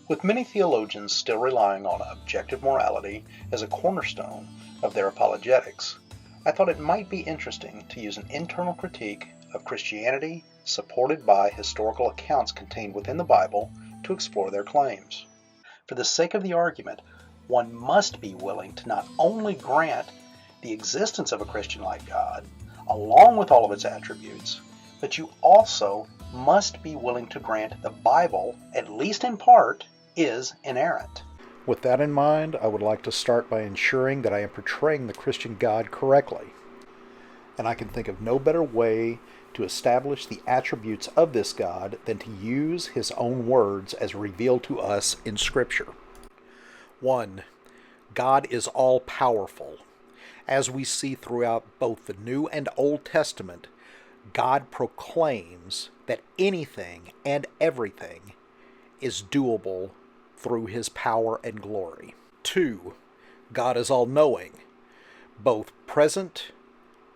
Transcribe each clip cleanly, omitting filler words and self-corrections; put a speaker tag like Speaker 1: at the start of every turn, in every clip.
Speaker 1: With many theologians still relying on objective morality as a cornerstone of their apologetics, I thought it might be interesting to use an internal critique of Christianity supported by historical accounts contained within the Bible to explore their claims. For the sake of the argument, one must be willing to not only grant the existence of a Christian-like God, along with all of its attributes, but you also must be willing to grant the Bible, at least in part, is inerrant. With that in mind, I would like to start by ensuring that I am portraying the Christian God correctly. And I can think of no better way to establish the attributes of this God than to use his own words as revealed to us in Scripture. 1. God is all-powerful. As we see throughout both the New and Old Testament, God proclaims that anything and everything is doable through his power and glory. 2. God is all-knowing. Both present,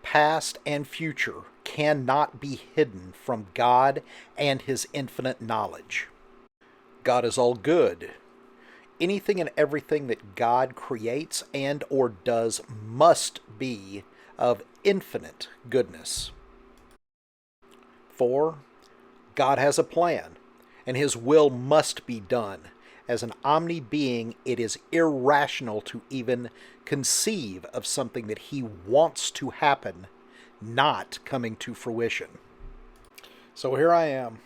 Speaker 1: past, and future cannot be hidden from God and his infinite knowledge. God is all good. Anything and everything that God creates and or does must be of infinite goodness. 4. God has a plan, and his will must be done. As an omni-being, it is irrational to even conceive of something that he wants to happen not coming to fruition. So here I am,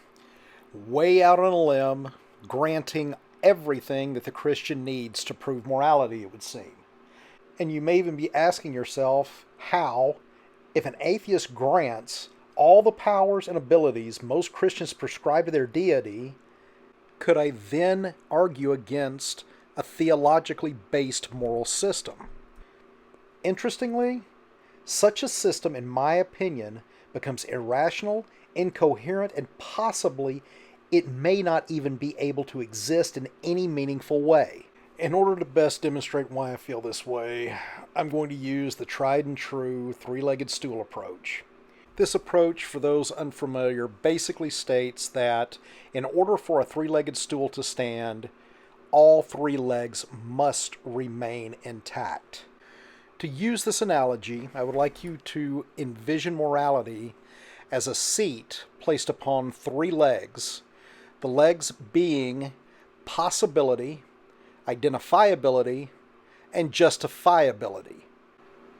Speaker 1: way out on a limb, granting everything that the Christian needs to prove morality, it would seem. And you may even be asking yourself how, if an atheist grants all the powers and abilities most Christians prescribe to their deity, could I then argue against a theologically based moral system? Interestingly, such a system, in my opinion, becomes irrational, incoherent, and possibly it may not even be able to exist in any meaningful way. In order to best demonstrate why I feel this way, I'm going to use the tried and true three-legged stool approach. This approach, for those unfamiliar, basically states that in order for a three-legged stool to stand, all three legs must remain intact. To use this analogy, I would like you to envision morality as a seat placed upon three legs, the legs being possibility, identifiability, and justifiability.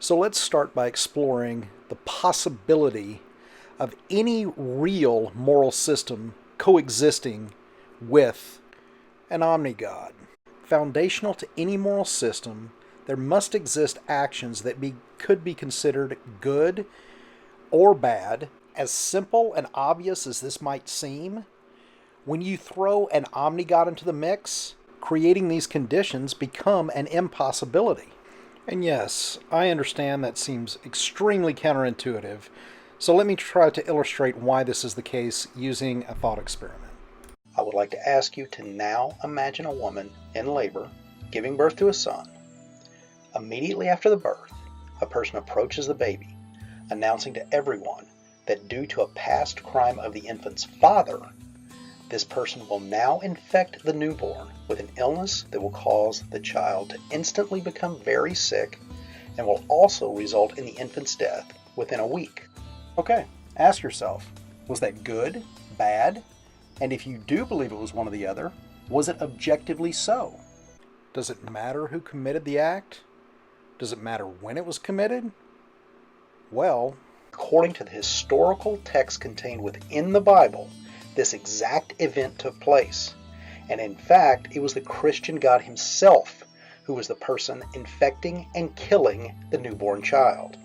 Speaker 1: So let's start by exploring the possibility of any real moral system coexisting with an omni-God. Foundational to any moral system, there must exist actions that could be considered good or bad. As simple and obvious as this might seem, when you throw an omni-God into the mix, creating these conditions become an impossibility. And yes, I understand that seems extremely counterintuitive, so let me try to illustrate why this is the case using a thought experiment. I would like to ask you to now imagine a woman in labor giving birth to a son. Immediately after the birth, a person approaches the baby, announcing to everyone that due to a past crime of the infant's father, this person will now infect the newborn with an illness that will cause the child to instantly become very sick and will also result in the infant's death within a week. Okay, ask yourself, was that good, bad? And if you do believe it was one or the other, was it objectively so? Does it matter who committed the act? Does it matter when it was committed? Well, according to the historical text contained within the Bible, this exact event took place. And in fact, it was the Christian God himself who was the person infecting and killing the newborn child.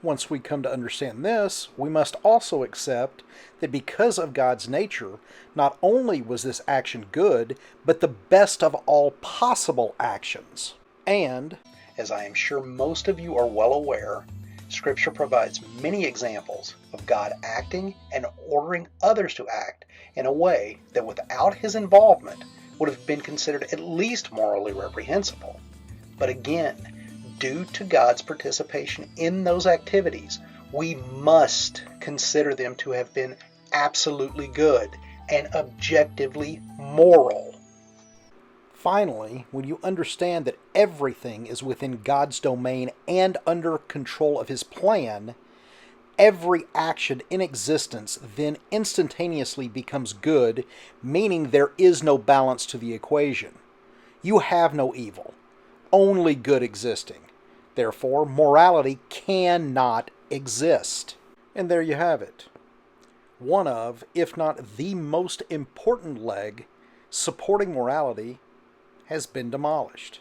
Speaker 1: Once we come to understand this, we must also accept that because of God's nature, not only was this action good, but the best of all possible actions. And, as I am sure most of you are well aware, Scripture provides many examples of God acting and ordering others to act in a way that without his involvement would have been considered at least morally reprehensible. But again, due to God's participation in those activities, we must consider them to have been absolutely good and objectively moral. Finally, when you understand that everything is within God's domain and under control of His plan, every action in existence then instantaneously becomes good, meaning there is no balance to the equation. You have no evil, only good existing. Therefore, morality cannot exist. And there you have it. One of, if not the most important leg supporting morality has been demolished.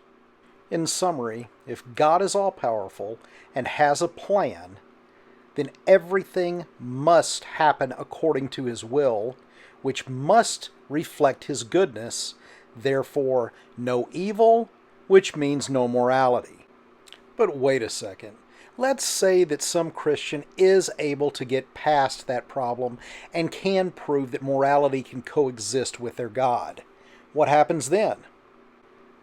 Speaker 1: In summary, if God is all-powerful and has a plan, then everything must happen according to His will, which must reflect His goodness, therefore no evil, which means no morality. But wait a second. Let's say that some Christian is able to get past that problem and can prove that morality can coexist with their God. What happens then?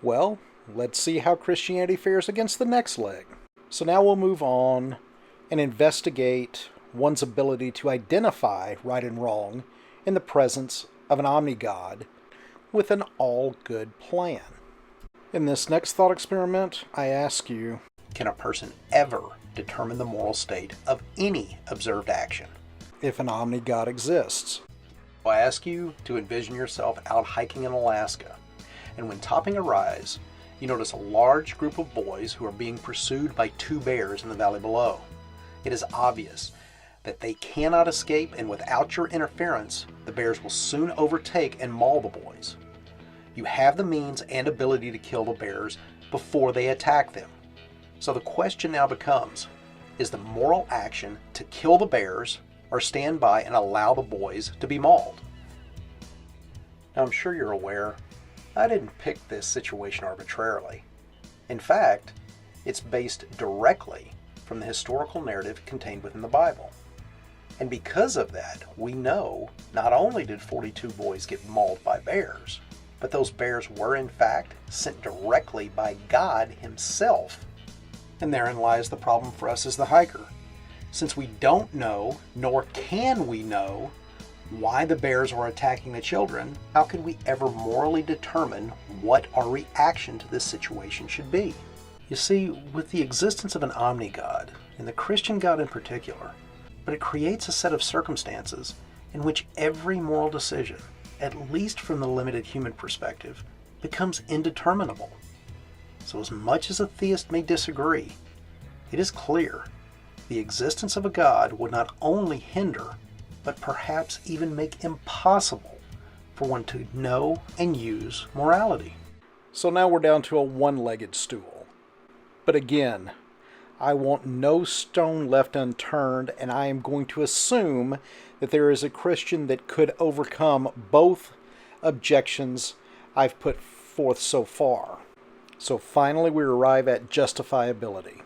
Speaker 1: Well, let's see how Christianity fares against the next leg. So now we'll move on and investigate one's ability to identify right and wrong in the presence of an omni-God with an all-good plan. In this next thought experiment, I ask you, can a person ever determine the moral state of any observed action if an omni-God exists? I ask you to envision yourself out hiking in Alaska, and when topping a rise, you notice a large group of boys who are being pursued by two bears in the valley below. It is obvious that they cannot escape, and without your interference, the bears will soon overtake and maul the boys. You have the means and ability to kill the bears before they attack them. So the question now becomes, is the moral action to kill the bears or stand by and allow the boys to be mauled? Now I'm sure you're aware, I didn't pick this situation arbitrarily. In fact, it's based directly from the historical narrative contained within the Bible. And because of that, we know not only did 42 boys get mauled by bears, but those bears were in fact sent directly by God Himself. And therein lies the problem for us as the hiker. Since we don't know, nor can we know, why the bears were attacking the children, how can we ever morally determine what our reaction to this situation should be? You see, with the existence of an omni-God, and the Christian God in particular, but it creates a set of circumstances in which every moral decision, at least from the limited human perspective, becomes indeterminable. So as much as a theist may disagree, it is clear the existence of a God would not only hinder, but perhaps even make impossible for one to know and use morality. So now we're down to a one-legged stool. But again, I want no stone left unturned, and I am going to assume that there is a Christian that could overcome both objections I've put forth so far. So finally we arrive at justifiability,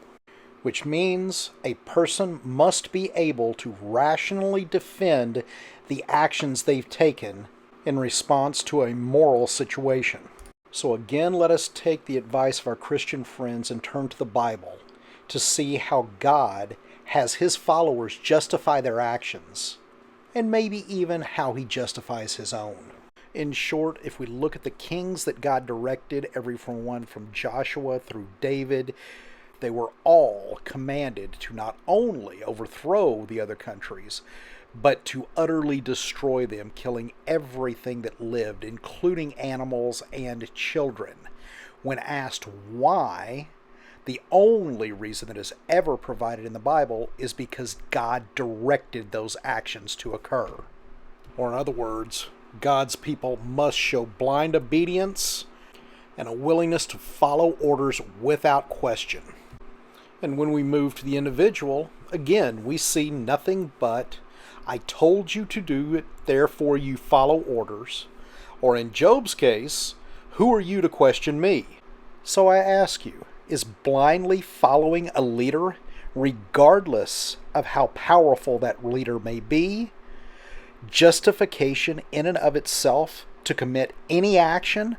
Speaker 1: which means a person must be able to rationally defend the actions they've taken in response to a moral situation. So again, let us take the advice of our Christian friends and turn to the Bible to see how God has His followers justify their actions, and maybe even how He justifies His own. In short, if we look at the kings that God directed, everyone from Joshua through David, they were all commanded to not only overthrow the other countries, but to utterly destroy them, killing everything that lived, including animals and children. When asked why, the only reason that is ever provided in the Bible is because God directed those actions to occur. Or in other words, God's people must show blind obedience and a willingness to follow orders without question. And when we move to the individual, again, we see nothing but, I told you to do it, therefore you follow orders. Or in Job's case, who are you to question me? So I ask you, is blindly following a leader, regardless of how powerful that leader may be, justification in and of itself to commit any action?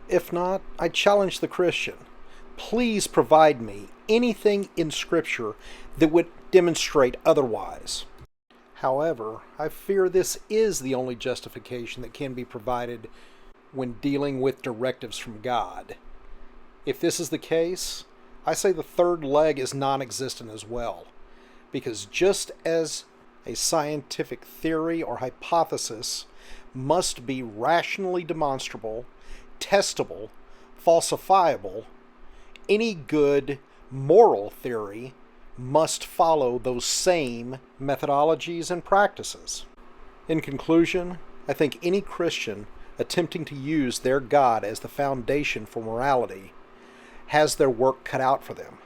Speaker 1: If not, I challenge the Christian. Please provide me anything in Scripture that would demonstrate otherwise. However, I fear this is the only justification that can be provided when dealing with directives from God. If this is the case, I say the third leg is non-existent as well, because just as a scientific theory or hypothesis must be rationally demonstrable, testable, falsifiable, any good moral theory must follow those same methodologies and practices. In conclusion, I think any Christian attempting to use their God as the foundation for morality has their work cut out for them.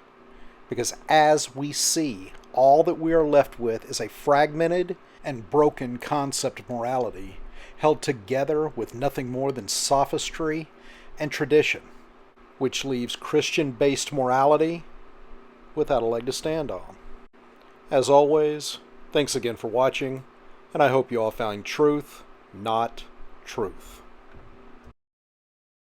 Speaker 1: Because as we see, all that we are left with is a fragmented and broken concept of morality, held together with nothing more than sophistry and tradition, which leaves Christian-based morality without a leg to stand on. As always, thanks again for watching, and I hope you all found truth, not truth.